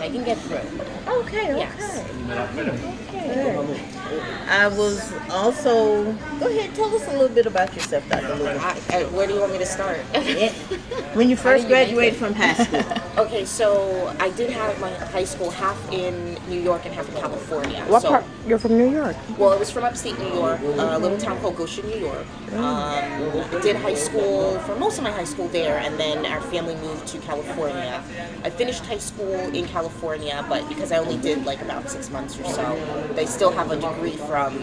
I can get through. Okay. Yes. Okay. I was also. Go ahead. Tell us a little bit about yourself, Dr. Lewis. Where do you want me to start? When you first How did you make graduated it? from high school. Okay, so I did have my high school half in New York and half in California. What so, part? You're from New York. Well, it was from upstate New York, a little town called Goshen, New York. Did high school for most of my high school there, and then our family moved to California. I finished high school in California, but because I only did like about 6 months or so, they still have a degree from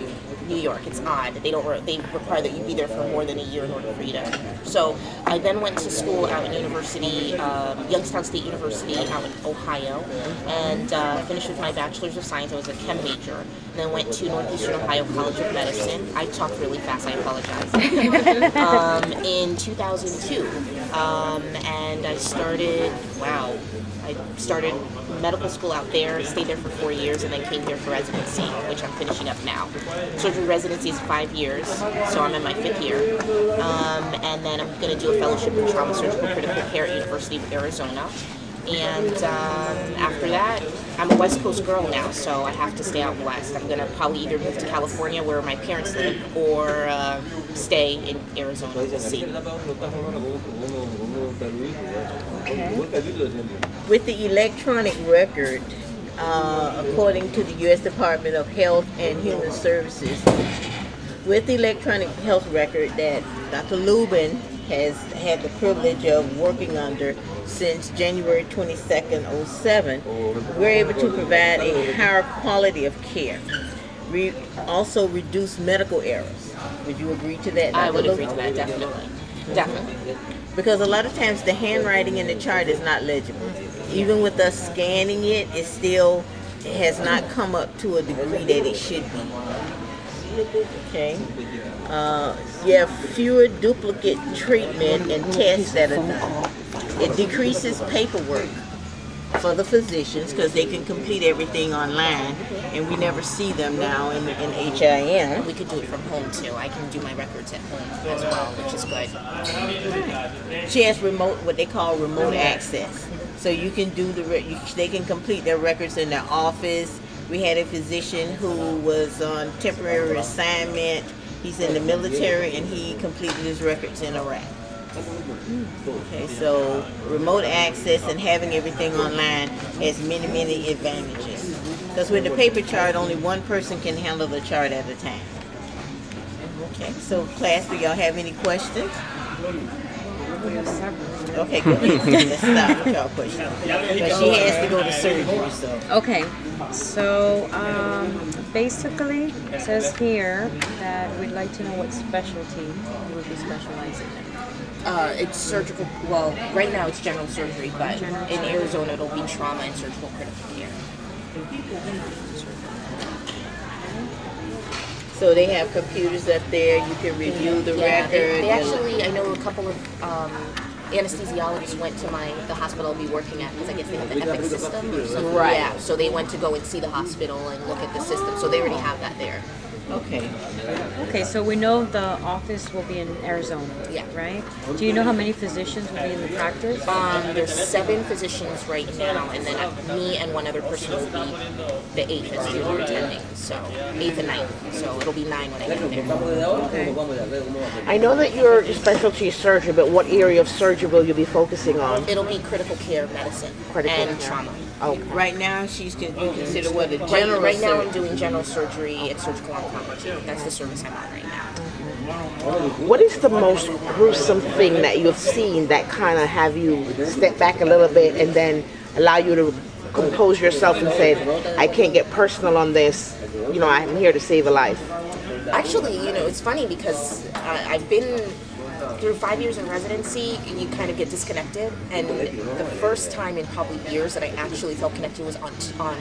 New York. It's odd. They require that you be there for more than a year in order for you to. So I then went to school out in university, Youngstown State University out in Ohio, and finished with my bachelor's of science. I was a chem major. And then went to Northeastern Ohio College of Medicine. I talk really fast. I apologize. In 2002, and I started. Wow. I started medical school out there, stayed there for 4 years, and then came here for residency, which I'm finishing up now. Surgery residency is 5 years, so I'm in my 5th year. And then I'm going to do a fellowship in trauma surgical critical care at University of Arizona. And after that, I'm a West Coast girl now, so I have to stay out west. I'm going to probably either move to California, where my parents live, or stay in Arizona. We'll see. With the electronic record, according to the U.S. Department of Health and Human Services, with the electronic health record that Dr. Lubin has had the privilege of working under since January 22nd, 07, we're able to provide a higher quality of care. We also reduce medical errors. Would you agree to that, Dr. I would agree Lubin? to that, definitely. Definitely. Because a lot of times the handwriting in the chart is not legible. Even with us scanning it, it still has not come up to a degree that it should be. Okay. You have fewer duplicate treatment and tests that are done. It decreases paperwork for the physicians because they can complete everything online, and we never see them now in HIM. We could do it from home too. I can do my records at home as well, which is good. She has what they call remote access. So you can do they can complete their records in their office. We had a physician who was on temporary assignment. He's in the military, and he completed his records in Iraq. Okay, so remote access and having everything online has many, many advantages. Because with the paper chart, only one person can handle the chart at a time. Okay, so class, do y'all have any questions? Okay, go ahead. Let's stop with y'all questions. But she has to go to surgery, so. Okay, so basically it says here that we'd like to know what specialty you would be specializing in. It's surgical. Well, right now it's general surgery, but in Arizona it'll be trauma and surgical critical care. So they have computers up there. You can review the record. They actually, I know a couple of anesthesiologists went to the hospital I'll be working at, because I guess they have the Epic system or something. Right. Yeah, so they went to go and see the hospital and look at the system. So they already have that there. Okay. Okay, so we know the office will be in Arizona, Yeah. right? Do you know how many physicians will be in the practice? There's 7 physicians right now, and then me and one other person will be the 8th as who are attending. So 8th and 9th. So it'll be 9 when I get there. I know that your specialty is surgery, but what area of surgery will you be focusing on? It'll be critical care medicine Critical and care. trauma. Oh, Right now, you consider what a general Right now I'm surgeon. doing general surgery and surgical oncology. That's the service I'm on right now. what is the most gruesome thing that you've seen that kind of have you step back a little bit and then allow you to compose yourself and say, I can't get personal on this, I'm here to save a life? Actually, it's funny because I've been through 5 years in residency, you kind of get disconnected. And the first time in probably years that I actually felt connected was on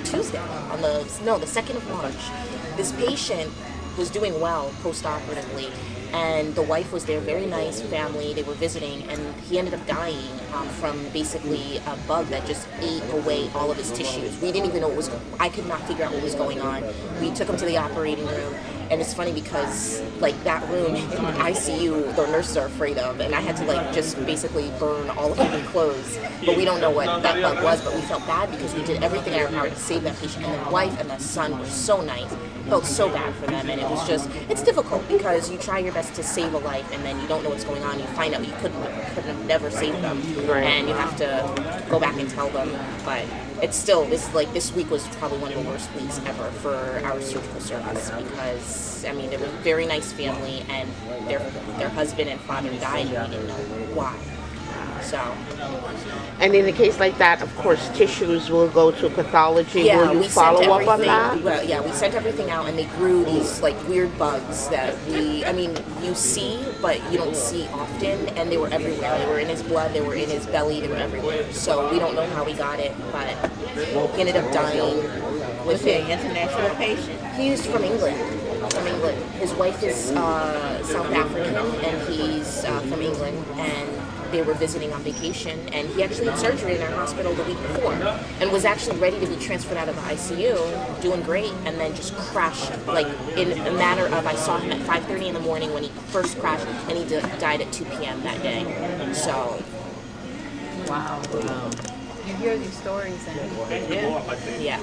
Tuesday, the 2nd of March. This patient was doing well post-operatively, and the wife was there, very nice family. They were visiting, and he ended up dying from basically a bug that just ate away all of his tissues. We didn't even know what was. I could not figure out what was going on. We took him to the operating room, and it's funny because like that room in the ICU, the nurses are afraid of, and I had to like just basically burn all of his clothes. But we don't know what that bug was. But we felt bad because we did everything in our power to save that patient, and the wife and the son were so nice. Felt so bad for them, and it was just, it's difficult because you try your best to save a life and then you don't know what's going on. You find out you couldn't have never saved them, and you have to go back and tell them. But it's still, this week was probably one of the worst weeks ever for our surgical service because I mean, they were a very nice family, and their husband and father died, and we didn't know why. So, And in a case like that, of course, tissues will go to pathology. Will you follow up on that? Well, yeah, we sent everything out, and they grew these like weird bugs that you see, but you don't see often, and they were everywhere. They were in his blood, they were in his belly, they were everywhere. So we don't know how he got it, but he ended up dying with it. International patient. He's from England. His wife is South African, and he's from England, and they were visiting on vacation, and he actually had surgery in our hospital the week before and was actually ready to be transferred out of the ICU, doing great, and then just crashed, like in a matter of, I saw him at 5:30 in the morning when he first crashed, and he died at 2 p.m. that day. So, Wow. You hear these stories and yeah.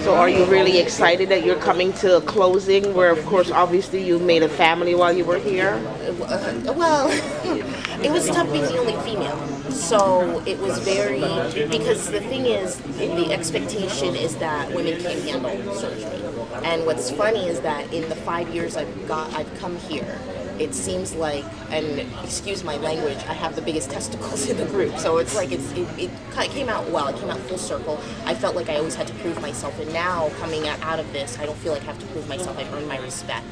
So are you really excited that you're coming to a closing where, of course, obviously you made a family while you were here? Well, it was tough being the only female. So it was very, because the thing is, the expectation is that women can't handle surgery. And what's funny is that in the 5 years I've come here, it seems like, and excuse my language, I have the biggest testicles in the group. So it's like, it came out well. It came out full circle. I felt like I always had to prove myself. And now, coming out of this, I don't feel like I have to prove myself. I've earned my respect.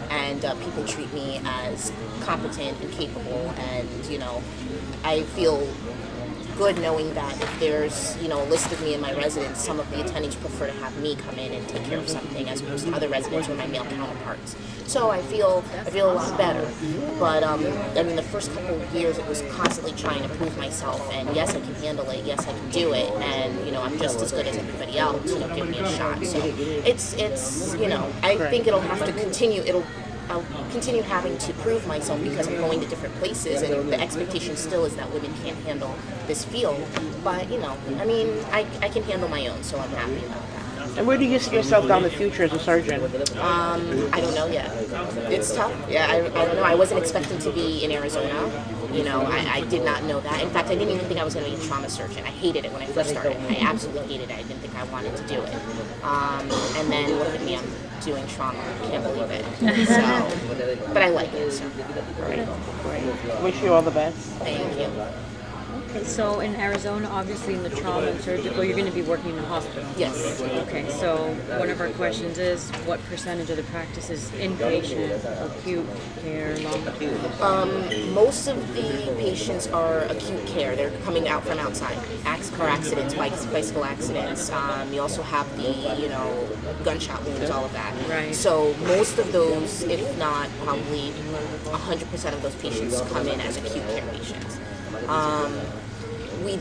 And people treat me as competent and capable. And, I feel good knowing that if there's, a list of me in my residence, some of the attendings prefer to have me come in and take care of something as opposed to other residents or my male counterparts. So I feel a lot better. But the first couple of years it was constantly trying to prove myself, and yes, I can handle it, yes, I can do it, and I'm just as good as everybody else, give me a shot. So it's I think it'll have to continue. I'll continue having to prove myself because I'm going to different places, and the expectation still is that women can't handle this field. But, I can handle my own, so I'm happy about that. And where do you see yourself down the future as a surgeon? I don't know yet. It's tough. Yeah, I don't know. I wasn't expecting to be in Arizona. I did not know that. In fact, I didn't even think I was going to be a trauma surgeon. I hated it when I first started. I absolutely hated it. I didn't think I wanted to do it. And then look at me, I'm doing trauma. I can't believe it. So, but I like it. So. Great. Wish you all the best. Thank you. Okay, so in Arizona, obviously in the trauma and surgical, you're going to be working in the hospital. Yes. Okay, so one of our questions is, what percentage of the practice is inpatient, acute care, long acute? Most of the patients are acute care. They're coming out from outside. Car accidents, bicycle accidents. You also have the, gunshot wounds, all of that. Right. So most of those, if not probably 100% of those patients come in as acute care patients. We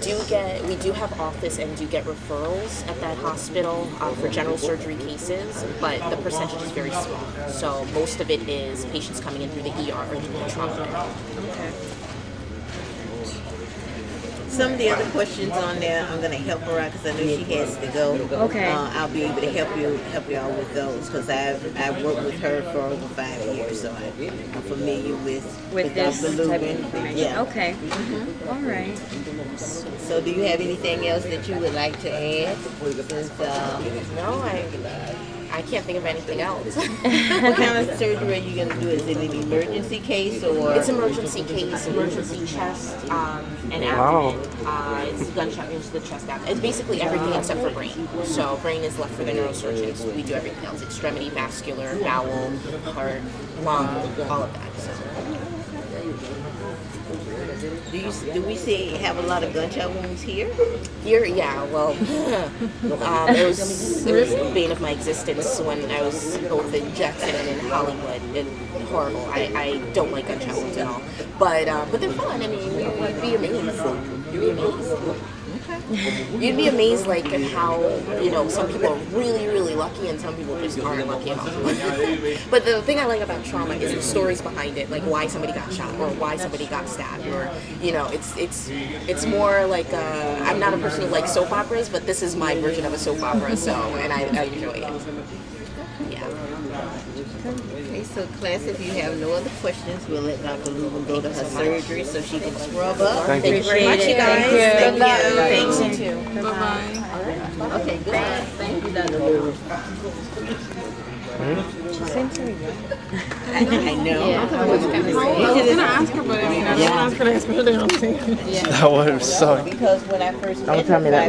do have office and do get referrals at that hospital for general surgery cases, but the percentage is very small. So most of it is patients coming in through the ER or through the trauma. Okay. Some of the other questions on there, I'm going to help her out because I know she has to go. Okay. I'll be able to help y'all with those because I've worked with her for over 5 years, so I'm familiar with this Dr. type of Lubin. information. Yeah. Okay. All right. So do you have anything else that you would like to add? Since, No, I can't think of anything else. what kind of surgery are you going to do? Is it an emergency case or? It's emergency case, emergency chest and abdomen. It's gunshot into the chest abdomen. It's basically everything except for brain. So brain is left for the neurosurgeons. We do everything else: extremity, vascular, bowel, heart, lung, all of that. So. Do we see have a lot of gunshot wounds here? Here, yeah, well, it was the bane of my existence when I was both in Jackson and in Hollywood. Horrible. I don't like gunshot wounds at all. But they're fun. I mean, you'd be amazed. You'd be amazed. You'd be amazed, like, at how, some people are really, really lucky and some people just aren't lucky at all. But the thing I like about trauma is the stories behind it, like why somebody got shot or why somebody got stabbed, or, it's more like, I'm not a person who likes soap operas, but this is my version of a soap opera, and I enjoy it. Yeah. Okay, so class, if you have no other questions, we'll let Dr. Lubin go to her surgery so she can scrub up. Thank you. Very much, you guys. Thank you. Thanks, you too. Okay, good. Thank you, Dr. Lubin. She seems very young. I know. I was gonna ask her, but I mean, I don't ask her to ask me. That was so. Because when I first met Don't tell me her, that.